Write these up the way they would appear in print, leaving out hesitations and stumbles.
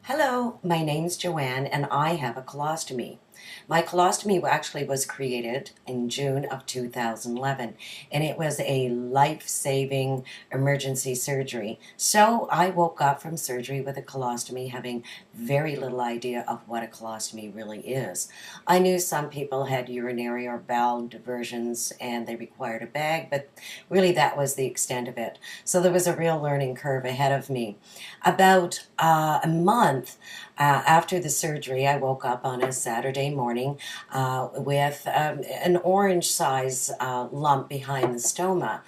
Hello, my name's Joanne and I have a colostomy. My colostomy actually was created in June of 2011 and it was a life-saving emergency surgery. So I woke up from surgery with a colostomy having very little idea of what a colostomy really is. I knew some people had urinary or bowel diversions and they required a bag, but really that was the extent of it. So there was a real learning curve ahead of me. About a month after the surgery, I woke up on a Saturday morning with an orange size lump behind the stoma.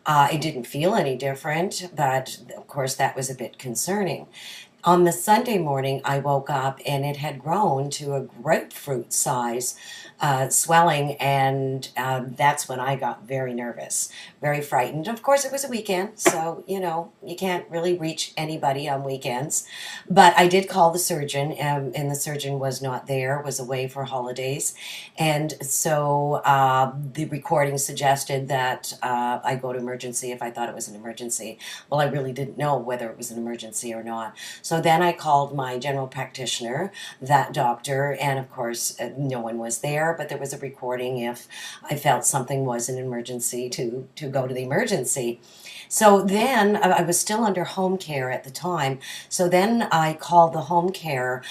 It didn't feel any different, but of course that was a bit concerning. On the Sunday morning, I woke up and it had grown to a grapefruit size swelling, and that's when I got very nervous, very frightened. Of course, it was a weekend, so you can't really reach anybody on weekends. But I did call the surgeon, and the surgeon was not there, was away for holidays, and so the recording suggested that I go to emergency if I thought it was an emergency. Well, I really didn't know whether it was an emergency or not. So then I called my general practitioner, that doctor, and of course no one was there, but there was a recording if I felt something was an emergency to go to the emergency. So then I was still under home care at the time. So then I called the home care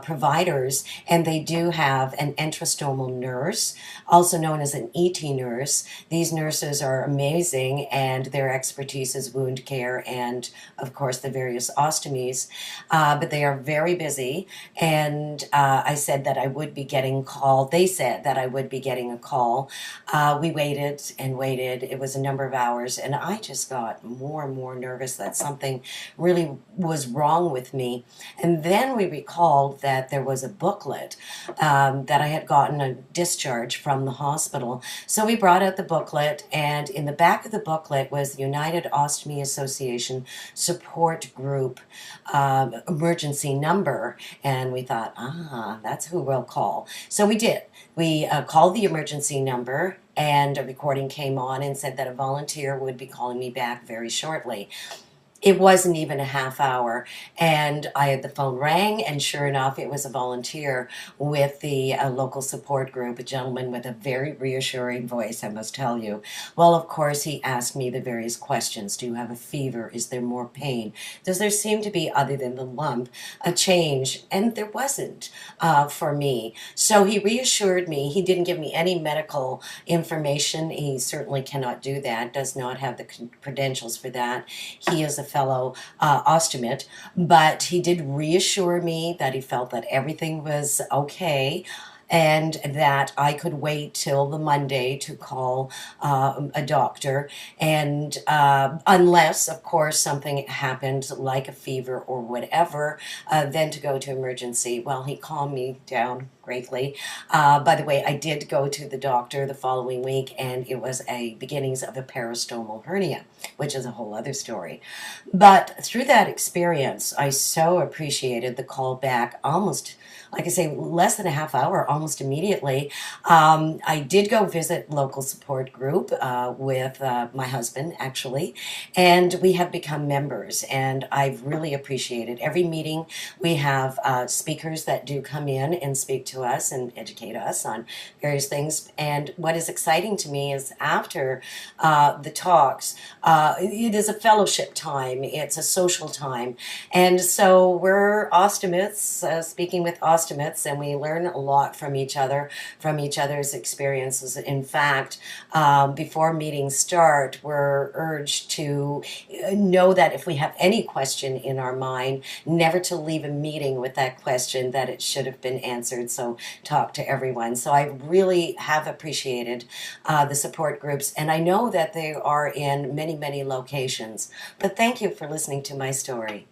providers, and they do have an enterostomal nurse, also known as an ET nurse. These nurses are amazing, and their expertise is wound care and, of course, the various ostomies. But they are very busy, and I said that I would be getting called. They said that I would be getting a call. We waited and waited. It was a number of hours, and I just got more and more nervous that something really was wrong with me. And then we recalled that there was a booklet that I had gotten a discharge from the hospital. So we brought out the booklet, and in the back of the booklet was the United Ostomy Association Support Group emergency number, and we thought, that's who we'll call. So we did. We called the emergency number, and a recording came on and said that a volunteer would be calling me back very shortly. It wasn't even a half hour, and the phone rang, and sure enough, it was a volunteer with the local support group, a gentleman with a very reassuring voice, I must tell you. Well, of course, he asked me the various questions. Do you have a fever? Is there more pain? Does there seem to be, other than the lump, a change? And there wasn't for me. So he reassured me. He didn't give me any medical information. He certainly cannot do that, does not have the credentials for that. He is a fellow ostomate, but he did reassure me that he felt that everything was okay and that I could wait till the Monday to call a doctor, and unless, of course, something happened like a fever or whatever, then to go to emergency. Well, he calmed me down greatly. By the way, I did go to the doctor the following week, and it was a beginnings of a peristomal hernia, which is a whole other story. But through that experience, I so appreciated the call back almost, like I say, less than a half hour, almost immediately. I did go visit local support group with my husband, actually, and we have become members, and I've really appreciated every meeting. We have speakers that do come in and speak to us and educate us on various things, and what is exciting to me is after the talks, it is a fellowship time, it's a social time, and so we're ostomates speaking with ostomates, and we learn a lot from each other, from each other's experiences. In fact, before meetings start, we're urged to know that if we have any question in our mind, never to leave a meeting with that question, that it should have been answered. So talk to everyone. So I really have appreciated the support groups, and I know that they are in many, many locations. But thank you for listening to my story.